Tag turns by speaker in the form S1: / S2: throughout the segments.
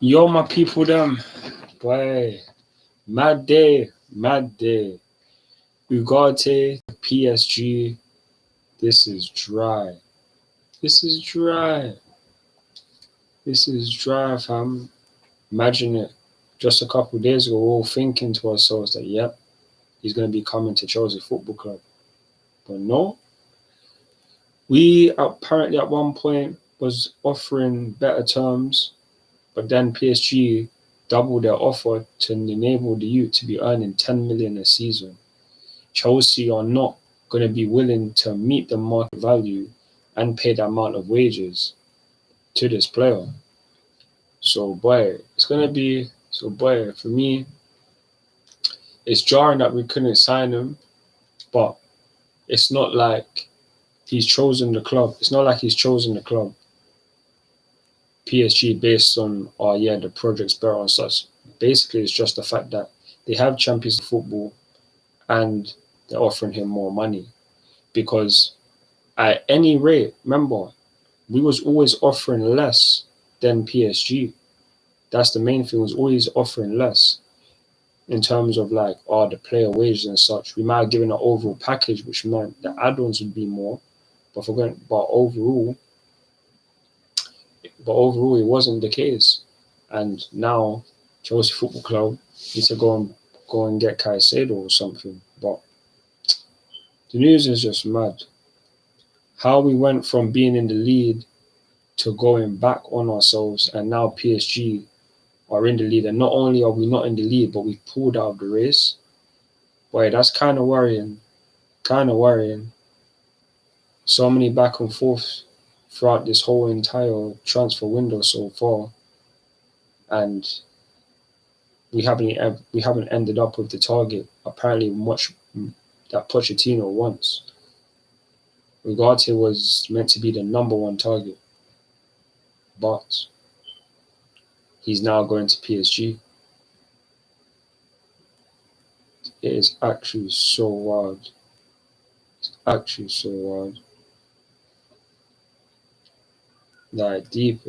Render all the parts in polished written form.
S1: Yo, my people, them. Boy, mad day, mad day. Ugarte, PSG. This is dry. This is dry. This is dry, fam. Imagine it. Just a couple of days ago, we were all thinking to ourselves that, yep, he's going to be coming to Chelsea Football Club. But no, we apparently at one point was offering better terms, but then PSG doubled their offer to enable the youth to be earning 10 million a season. Chelsea are not going to be willing to meet the market value and pay the amount of wages to this player. So, boy, for me, it's jarring that we couldn't sign him, but it's not like he's chosen the club. It's not like he's chosen the club, PSG, based on, oh yeah, the project's better and such. Basically, it's just the fact that they have Champions League football and they're offering him more money. Because at any rate, remember, we was always offering less than PSG. That's the main thing, was always offering less in terms of like, the player wages and such. We might have given an overall package, which meant the add-ons would be more, but overall, it wasn't the case. And now Chelsea Football Club needs to go and get Caicedo or something. But the news is just mad. How we went from being in the lead to going back on ourselves, and now PSG are in the lead. And not only are we not in the lead, but we pulled out of the race. Boy, that's kind of worrying. So many back and forth throughout this whole entire transfer window so far, and we haven't ended up with the target apparently much that Pochettino wants. Ugarte was meant to be the number one target, but he's now going to PSG. It is actually so wild. Like, deep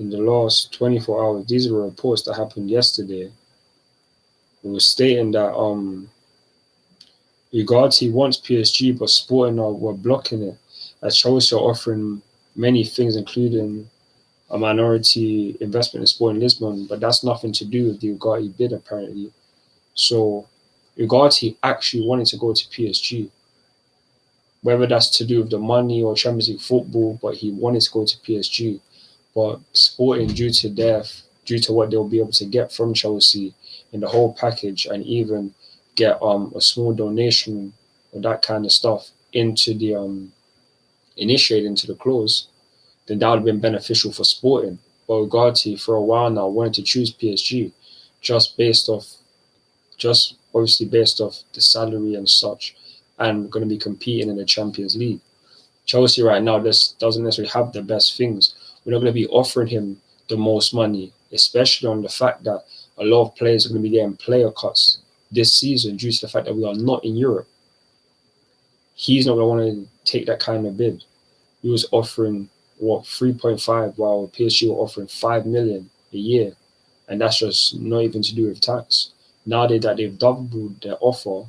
S1: in the last 24 hours, these are reports that happened yesterday. It was stating that Ugarte wants PSG, but Sporting were blocking it, as Chelsea are offering many things, including a minority investment in Sporting Lisbon, but that's nothing to do with the Ugarte bid, apparently. So Ugarte actually wanted to go to PSG, whether that's to do with the money or Champions League football, but he wanted to go to PSG. But Sporting, due to what they'll be able to get from Chelsea in the whole package, and even get a small donation or that kind of stuff into the initiated into the clause, then that would have been beneficial for Sporting. But Ugarte for a while now wanted to choose PSG, just obviously based off the salary and such, and going to be competing in the Champions League. Chelsea right now doesn't necessarily have the best things. We're not going to be offering him the most money, especially on the fact that a lot of players are going to be getting player cuts this season due to the fact that we are not in Europe. He's not going to want to take that kind of bid. He was offering 3.5, while PSG were offering 5 million a year, and that's just not even to do with tax. Now that they've doubled their offer,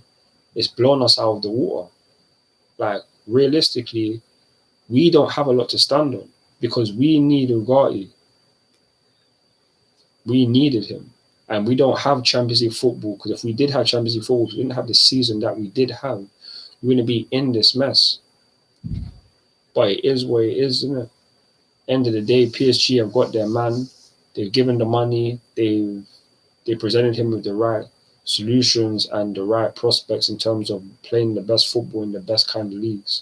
S1: it's blown us out of the water. Like, realistically, we don't have a lot to stand on because we need Ugarte. We needed him. And we don't have Champions League football, because if we did have Champions League football, we didn't have the season that we did have, we wouldn't be in this mess. But it is what it is, isn't it? End of the day, PSG have got their man. They've given the money. They presented him with the right solutions and the right prospects in terms of playing the best football in the best kind of leagues.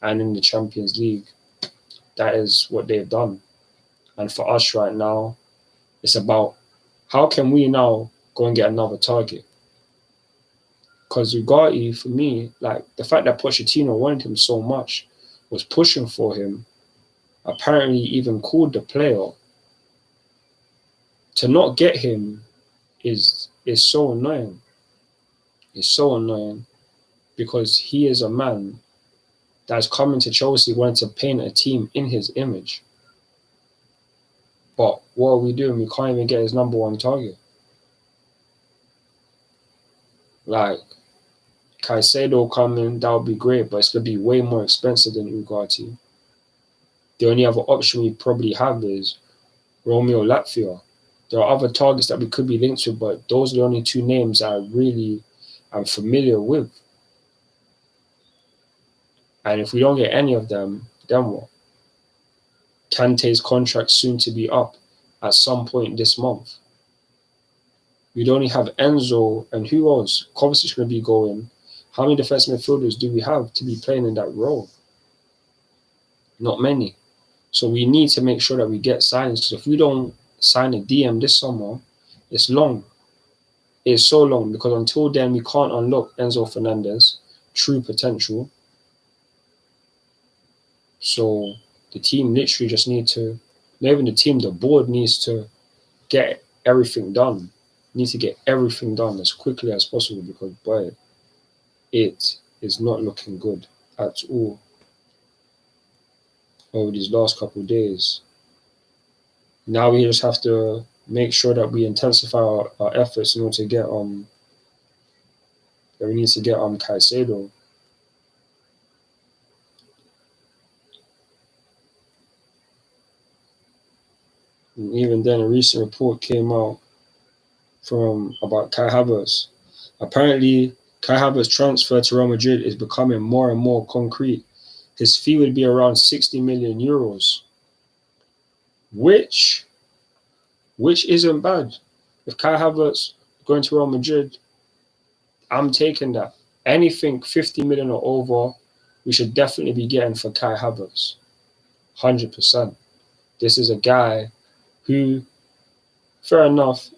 S1: And in the Champions League, that is what they've done. And for us right now, it's about how can we now go and get another target? Because Ugarte, for me, like, the fact that Pochettino wanted him so much, was pushing for him, apparently even called the player. To not get him is so annoying. It's so annoying because he is a man that's coming to Chelsea wanting to paint a team in his image. But what are we doing? We can't even get his number one target. Like, Caicedo coming, that would be great, but it's going to be way more expensive than Ugarte. The only other option we probably have is Romeo Latvia. There are other targets that we could be linked with, but those are the only two names I really am familiar with. And if we don't get any of them, then what? Kante's contract soon to be up at some point this month. We'd only have Enzo and who else? Kovacic's going to be going. How many defensive midfielders do we have to be playing in that role? Not many. So we need to make sure that we get signings, because if we don't sign a DM this summer, it's long. It's so long, because until then we can't unlock Enzo Fernandez true potential. So the team literally just need to, not even the team, the board needs to get everything done. Need to get everything done as quickly as possible, because boy, it is not looking good at all over these last couple of days. Now we just have to make sure that we intensify our efforts in order to get that we need to get Caicedo. And even then, a recent report came out from about Kai Havertz. Apparently, Kai Havertz's transfer to Real Madrid is becoming more and more concrete. His fee would be around 60 million euros, which isn't bad. If Kai Havertz going to Real Madrid, I'm taking that. Anything 50 million or over, we should definitely be getting for Kai Havertz. 100%. This is a guy who, fair enough,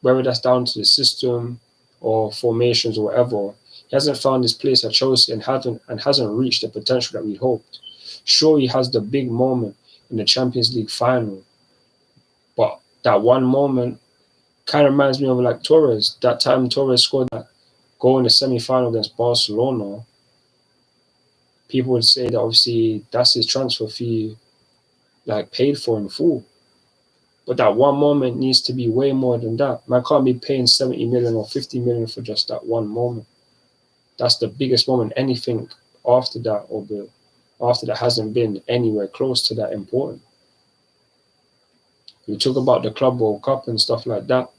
S1: whether that's down to the system or formations or whatever, he hasn't found his place at Chelsea and hasn't reached the potential that we hoped. Sure, he has the big moment in the Champions League final, but that one moment kind of reminds me of like Torres. That time Torres scored that goal in the semi-final against Barcelona. People would say that obviously that's his transfer fee, like paid for in full. But that one moment needs to be way more than that. Man can't be paying 70 million or 50 million for just that one moment. That's the biggest moment. Anything after that after that hasn't been anywhere close to that important. We talk about the Club World Cup and stuff like that,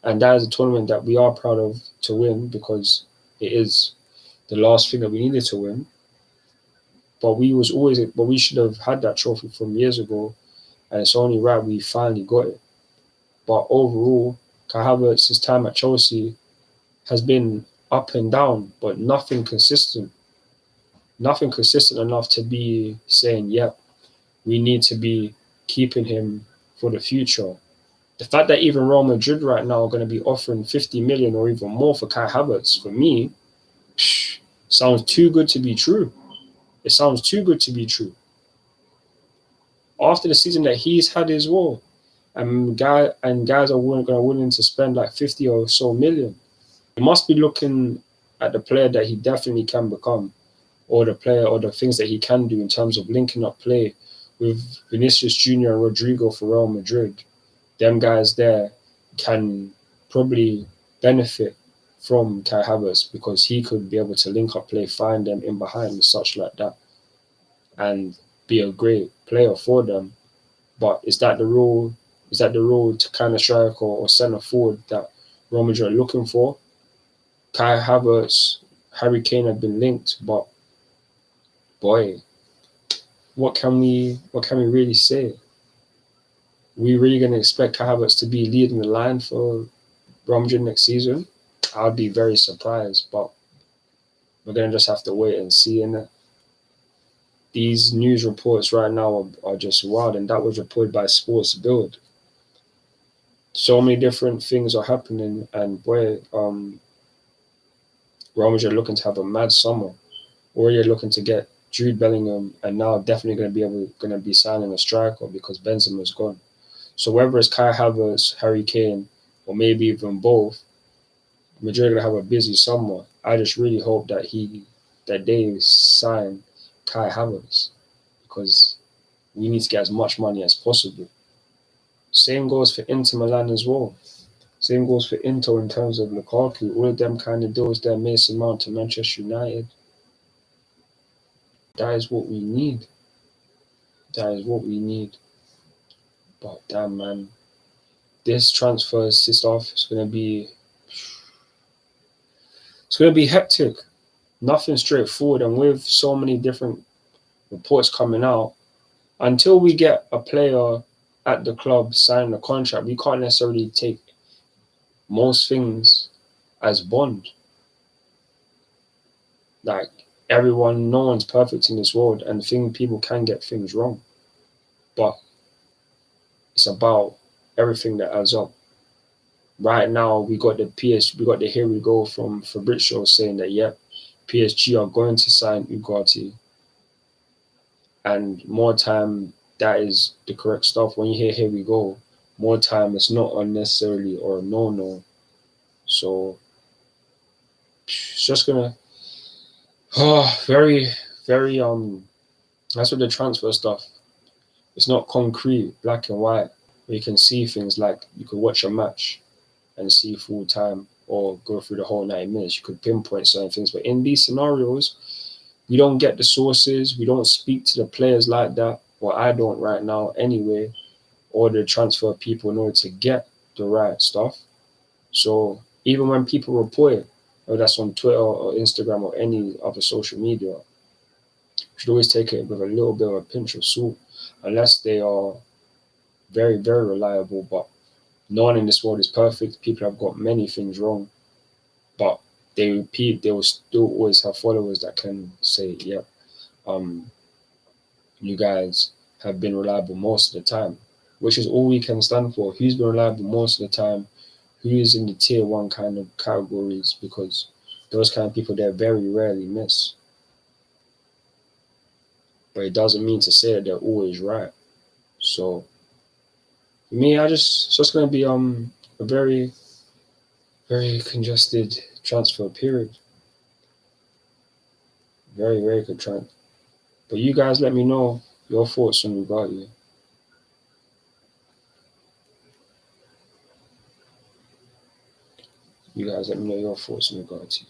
S1: and that is a tournament that we are proud of to win, because it is the last thing that we needed to win. But we should have had that trophy from years ago, and it's only right we finally got it. But overall, Kai Havertz's time at Chelsea has been up and down, but nothing consistent. Nothing consistent enough to be saying, yep, we need to be keeping him for the future. The fact that even Real Madrid right now are going to be offering 50 million or even more for Kai Havertz, for me, sounds too good to be true. It sounds too good to be true. After the season that he's had as well, and guys are willing to spend like 50 or so million. He must be looking at the player that he definitely can become, or the player or the things that he can do in terms of linking up play with Vinicius Jr. and Rodrigo for Real Madrid. Them guys there can probably benefit from Kai Havertz, because he could be able to link up play, find them in behind and such like that, and be a great player for them. But is that the role to kind of striker or centre forward that Real Madrid are looking for? Kai Havertz, Harry Kane have been linked, but boy, what can we really say? We really gonna expect Kai Havertz to be leading the line for Real Madrid next season? I'd be very surprised, but we're gonna just have to wait and see. And these news reports right now are just wild, and that was reported by Sports Build. So many different things are happening, and boy, Real Madrid are looking to have a mad summer. Already looking to get Jude Bellingham, and now definitely going to be signing a striker because Benzema's gone. So whether it's Kai Havertz, Harry Kane, or maybe even both, Madrid are going to have a busy summer. I just really hope that they sign Kai Havertz, because we need to get as much money as possible. Same goes for Inter Milan as well. Same goes for Inter in terms of Lukaku. All of them kind of deals that Mason Mount to Manchester United. That is what we need. That is what we need. But damn, man, this transfer stuff is gonna be hectic. Nothing straightforward, and with so many different reports coming out, until we get a player at the club signing a contract, we can't necessarily take most things as bond. Like everyone, no one's perfect in this world, and people can get things wrong. But it's about everything that adds up. Right now, we got the here we go from Fabrizio saying that PSG are going to sign Ugarte, and more time, that is the correct stuff. When you hear here we go, more time, it's not unnecessarily or no. So it's just gonna very, very that's what the transfer stuff. It's not concrete, black and white, where you can see things like you could watch a match and see full time or go through the whole 90 minutes. You could pinpoint certain things. But in these scenarios, we don't get the sources. We don't speak to the players like that. Well, I don't right now anyway, or the transfer people in order to get the right stuff. So even when people report it, whether that's on Twitter or Instagram or any other social media, you should always take it with a little bit of a pinch of salt, unless they are very, very reliable. But no one in this world is perfect. People have got many things wrong, but they will still always have followers that can say, "Yeah, you guys have been reliable most of the time," which is all we can stand for. Who's been reliable most of the time? Who is in the tier one kind of categories? Because those kind of people, they're very rarely miss. But it doesn't mean to say that they're always right. So for me, it's just gonna be a very, very congested transfer period. Very, very good transfer. But you guys let me know your thoughts on Ugarte. You guys let me know your thoughts on Ugarte.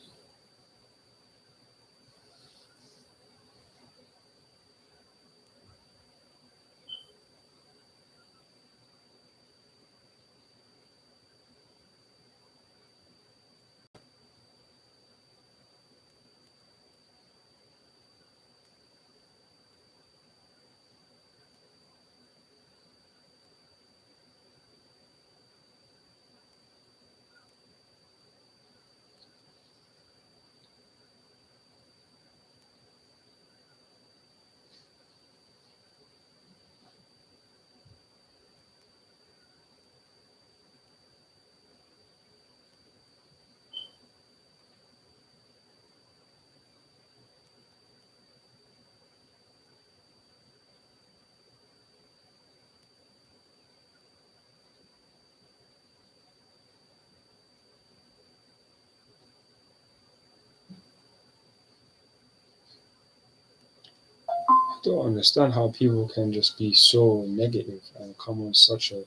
S1: I don't understand how people can just be so negative and come on such a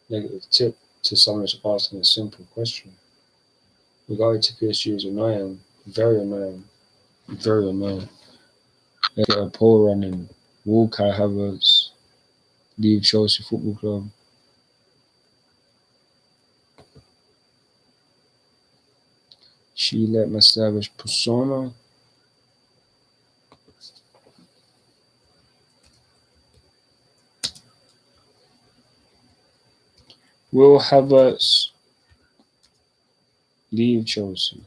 S1: negative tip to someone who's asking a simple question. Ugarte to PSG is annoying, very annoying, very annoying. Let's get a poll running. Will Kai Havertz leave Chelsea Football Club? She let my savage persona. Will Havertz leave Chelsea?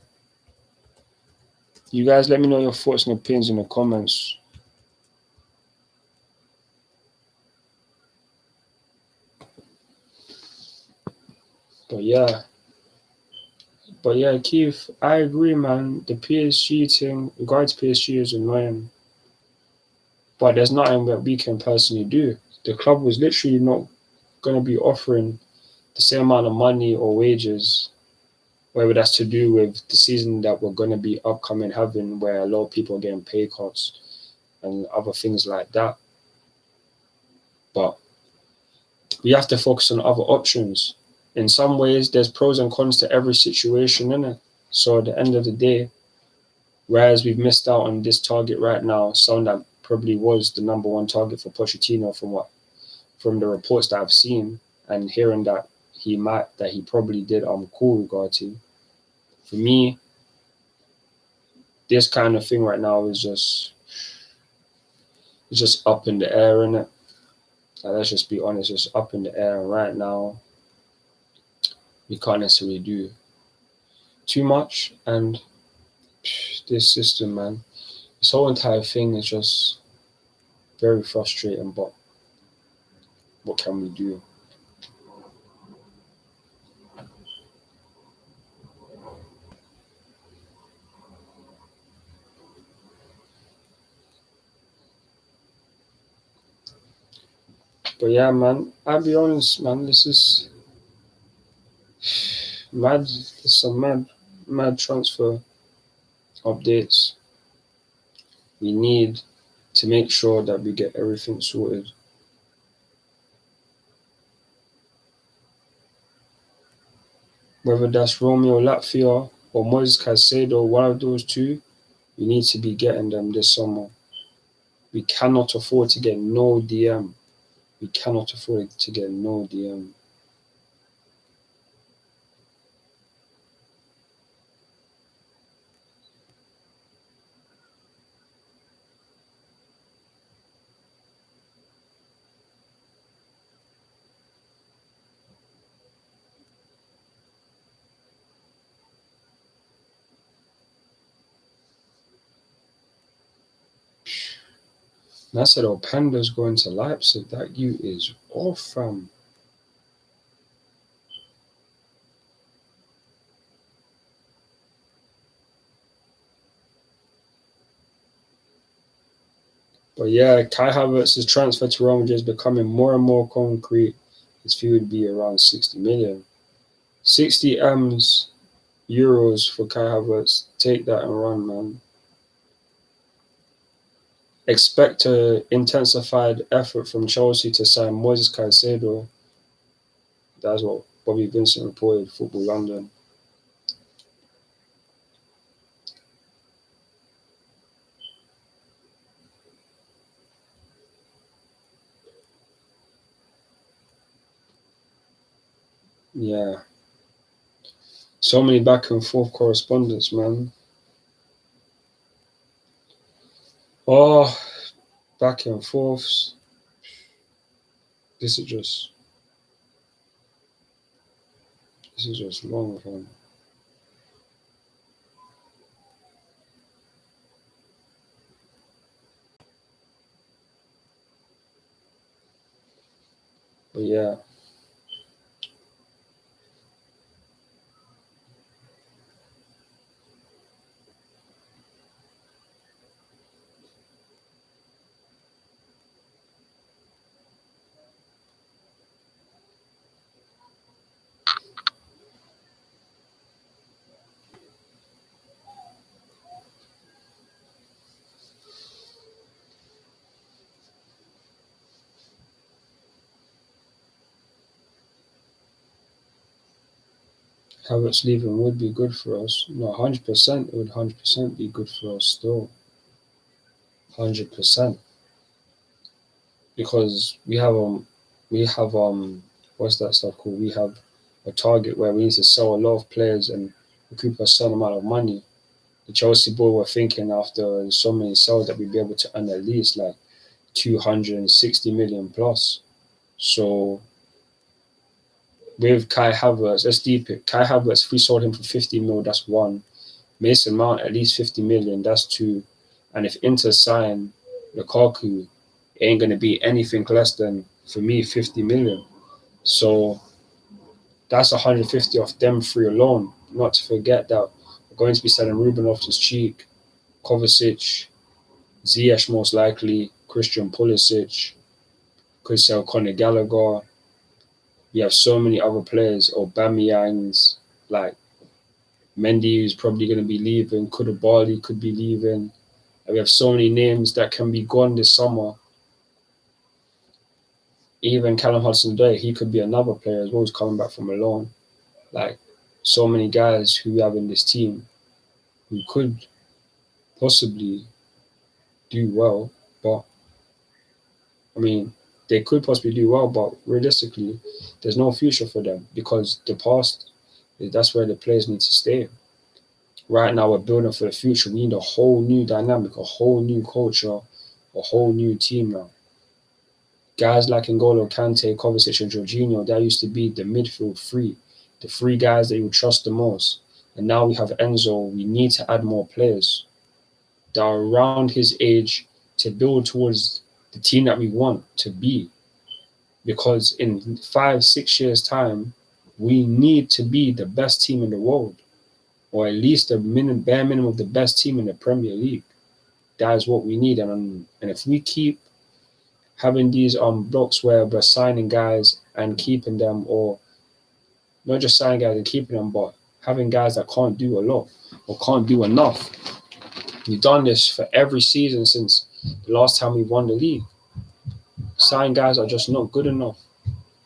S1: You guys let me know your thoughts and opinions in the comments. But yeah, Keith, I agree, man. The PSG thing, regards PSG is annoying. But there's nothing that we can personally do. The club was literally not going to be offering the same amount of money or wages, whether that's to do with the season that we're going to be upcoming having, where a lot of people are getting pay cuts and other things like that. But we have to focus on other options. In some ways, there's pros and cons to every situation, innit? So at the end of the day, whereas we've missed out on this target right now, someone that probably was the number one target for Pochettino from the reports that I've seen and hearing that he probably did call Ugarte. For me, this kind of thing right now is just up in the air, innit? Like, let's just be honest, it's up in the air. And right now, we can't necessarily do too much. And this system, man, this whole entire thing is just very frustrating. But what can we do? But yeah, man, I'll be honest, man, this is mad. There's some mad transfer updates. We need to make sure that we get everything sorted. Whether that's Romeo Latvia or Moises Caicedo, one of those two, we need to be getting them this summer. We cannot afford to get no DM. We cannot afford to get no DM. And I said, oh, Panda's going to Leipzig. That you is off, fam. But yeah, Kai Havertz's transfer to Roma is becoming more and more concrete. His fee would be around 60 million. 60 M's euros for Kai Havertz. Take that and run, man. Expect an intensified effort from Chelsea to sign Moises Caicedo. That's what Bobby Vincent reported, Football London. Yeah. So many back and forth correspondence, man. Oh, back and forths. This is just long, fam. But yeah. Havertz leaving would be good for us. No, 100%. It would 100% be good for us still. 100%. Because we have what's that stuff called? We have a target where we need to sell a lot of players and recoup a certain amount of money. The Chelsea board were thinking after so many sales that we'd be able to earn at least like 260 million plus. So with Kai Havertz, let's deep it. Kai Havertz, if we sold him for 50 mil, that's one. Mason Mount at least 50 million, that's two. And if Inter sign Lukaku, it ain't gonna be anything less than, for me, 50 million. So that's 150 off them three alone. Not to forget that we're going to be selling Ruben Loftus-Cheek, Kovacic, Ziyech most likely, Christian Pulisic, could sell Conor Gallagher. We have so many other players, Aubameyangs, like Mendy is probably going to be leaving, Koulibaly could be leaving. And we have so many names that can be gone this summer. even Callum Hudson-Odoi, he could be another player as well who's coming back from a loan. Like, so many guys who we have in this team who could possibly do well, but I mean, they could possibly do well, but realistically, there's no future for them because the past, that's where the players need to stay. Right now, we're building for the future. We need a whole new dynamic, a whole new culture, a whole new team now. Guys like N'Golo Kante, Kovacic, and Jorginho, that used to be the midfield three, the three guys that you would trust the most. And now we have Enzo. We need to add more players that are around his age to build towards the team that we want to be. Because in 5-6 years' time, we need to be the best team in the world, or at least the bare minimum of the best team in the Premier League. That is what we need. And if we keep having these blocks where we're signing guys and keeping them, or not just signing guys and keeping them, but having guys that can't do a lot or can't do enough. We've done this for every season since the last time we won the league. Sign guys are just not good enough.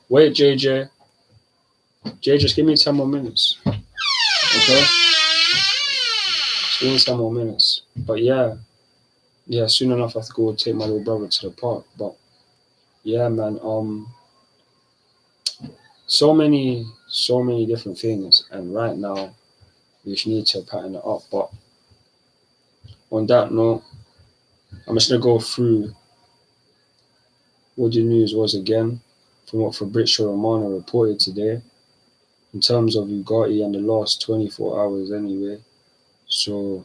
S1: Wait, JJ. Jay, just give me 10 more minutes. Okay? Just give me 10 more minutes. But yeah, soon enough I have to go take my little brother to the park. But yeah, man, so many different things, and right now we just need to pattern it up. But on that note, I'm just gonna go through what the news was again from what Fabrizio Romano reported today in terms of Ugarte and the last 24 hours anyway. So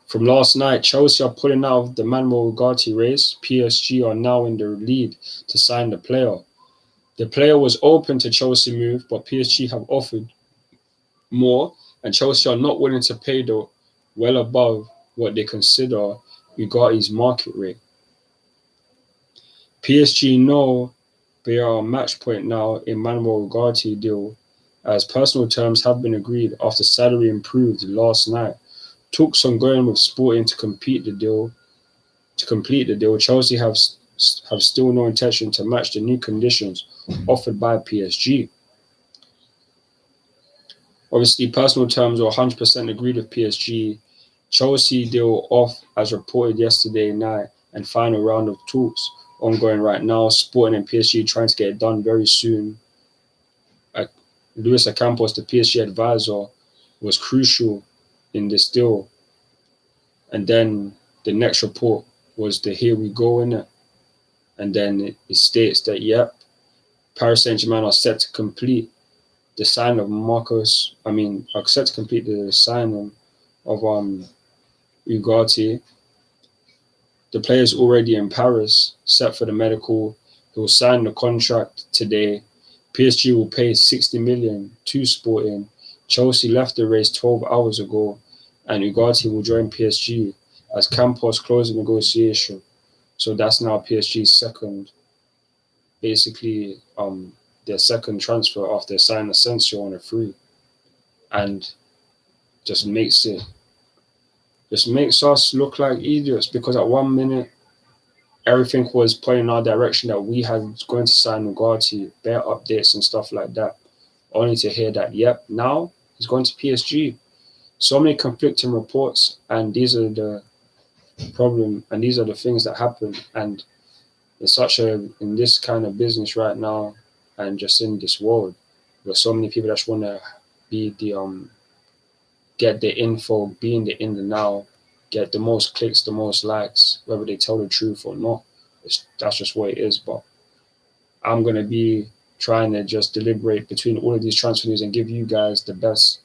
S1: from last night, Chelsea are pulling out of the Manuel Ugarte race. PSG are now in the lead to sign the player. The player was open to Chelsea move, but PSG have offered more, and Chelsea are not willing to pay the well above what they consider Ugarte's market rate. PSG know they are a match point now in Manuel Ugarte deal, as personal terms have been agreed after salary improved last night. Talks ongoing with Sporting to complete the deal. Chelsea have still no intention to match the new conditions offered by PSG. Obviously, personal terms were 100% agreed with PSG. Chelsea deal off as reported yesterday night, and final round of talks ongoing right now. Sporting and PSG trying to get it done very soon. Luis Ocampos, the PSG advisor, was crucial in this deal. And then the next report was the here we go in it. And then it states that, yep, Paris Saint-Germain are set to complete the signing of are set to complete the signing of Ugarte. The player is already in Paris, set for the medical. He will sign the contract today. PSG will pay 60 million to Sporting. Chelsea left the race 12 hours ago, and Ugarte will join PSG as Campos closes negotiation. So that's now PSG's second, basically their second transfer after signing Asensio on a free, and just makes us look like idiots, because at 1 minute everything was pointing in our direction that we had going to sign Ugarte, bare updates and stuff like that, only to hear that, yep, now he's going to PSG. So many conflicting reports, and these are the problem, and these are the things that happen. And it's in this kind of business right now, and just in this world, where so many people just want to be get the info, be in the now, get the most clicks, the most likes, whether they tell the truth or not. That's just what it is. But I'm going to be trying to just deliberate between all of these transfer news and give you guys the best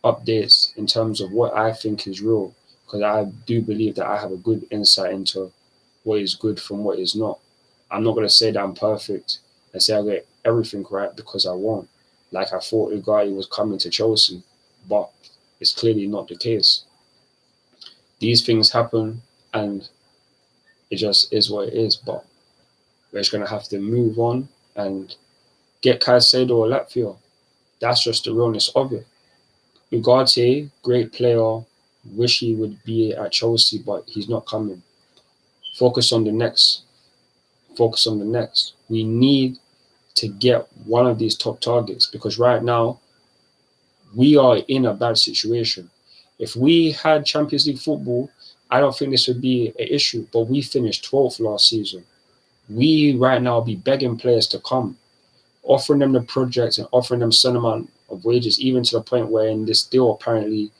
S1: updates in terms of what I think is real, because I do believe that I have a good insight into what is good from what is not. I'm not going to say that I'm perfect and say I get everything right, because I won't. Like I thought Ugarte was coming to Chelsea, but it's clearly not the case. These things happen, and it just is what it is. But we're just going to have to move on and get Caicedo or Latvia. That's just the realness of it. Ugarte, great player, Wish he would be at Chelsea, but he's not coming. Focus on the next. Focus on the next. We need to get one of these top targets because right now we are in a bad situation. If we had Champions League football, I don't think this would be an issue, but we finished 12th last season. We right now be begging players to come, offering them the projects and offering them some amount of wages, even to the point where in this deal apparently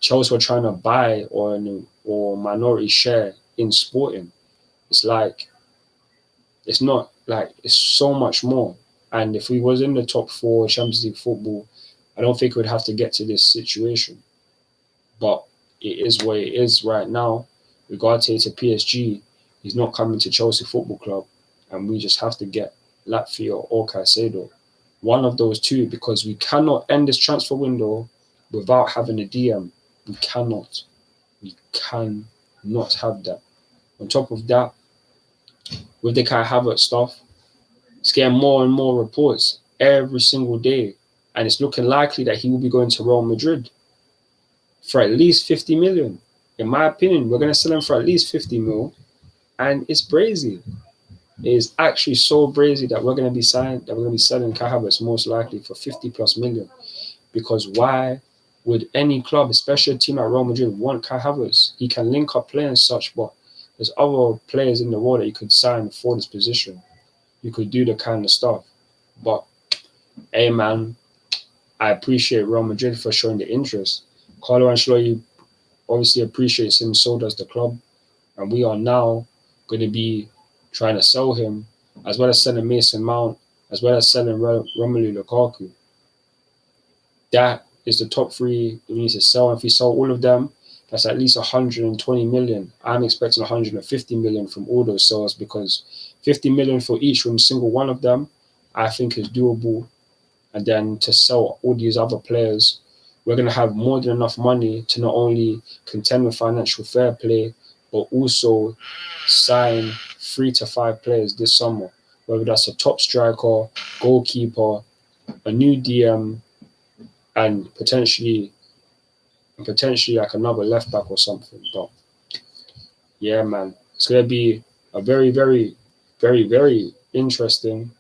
S1: Chelsea were trying to buy or minority share in Sporting. It's like it's not like it's so much more. And if we was in the top four Champions League football, I don't think we'd have to get to this situation. But it is what it is right now. Ugarte to PSG, he's not coming to Chelsea Football Club, and we just have to get Latvia or Caicedo, one of those two, because we cannot end this transfer window without having a DM. We cannot. We cannot have that. On top of that, with the Kai Havertz stuff, it's getting more and more reports every single day, and it's looking likely that he will be going to Real Madrid for at least 50 million. In my opinion, we're going to sell him for at least 50 mil, and it's brazy. It is actually so brazy that we're going to be selling Kai Havertz most likely for 50 plus million. Because why would any club, especially a team like Real Madrid, want Kai Havertz? He can link up play and such, but there's other players in the world that you could sign for this position. You could do the kind of stuff. But, hey man, I appreciate Real Madrid for showing the interest. Carlo Ancelotti obviously appreciates him, so does the club. And we are now going to be trying to sell him, as well as selling Mason Mount, as well as selling Romelu Lukaku. That is the top three we need to sell. If we sell all of them, that's at least 120 million. I'm expecting 150 million from all those sales because 50 million for each from single one of them, I think is doable. And then to sell all these other players, we're going to have more than enough money to not only contend with financial fair play, but also sign 3 to 5 players this summer, whether that's a top striker, goalkeeper, a new DM, and potentially like another left back or something. But yeah, man, it's going to be a very, very, very, very interesting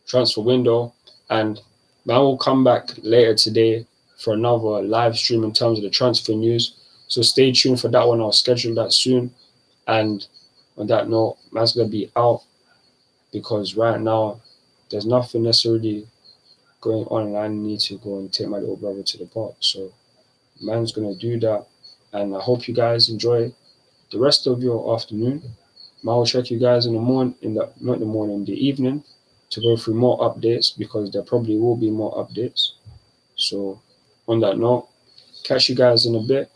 S1: transfer window. And man will come back later today for another live stream in terms of the transfer news. So stay tuned for that one. I'll schedule that soon. And on that note, man's going to be out because right now there's nothing necessarily going on and I need to go and take my little brother to the park. So man's going to do that. And I hope you guys enjoy the rest of your afternoon. I will check you guys in the morning, in the evening, to go through more updates because there probably will be more updates. So on that note, catch you guys in a bit.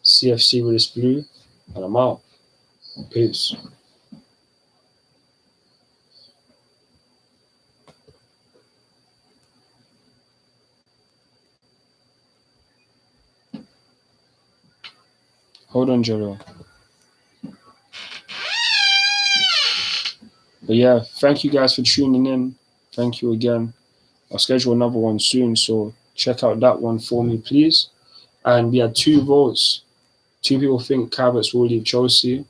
S1: CFC with this blue, and I'm out. Peace. Hold on, Jello. But yeah, thank you guys for tuning in. Thank you again. I'll schedule another one soon, so check out that one for me, please. And we had 2 votes. 2 people think Havertz will leave Chelsea.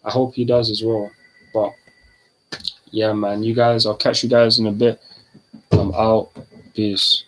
S1: I hope he does as well. But yeah, man, I'll catch you guys in a bit. I'm out. Peace.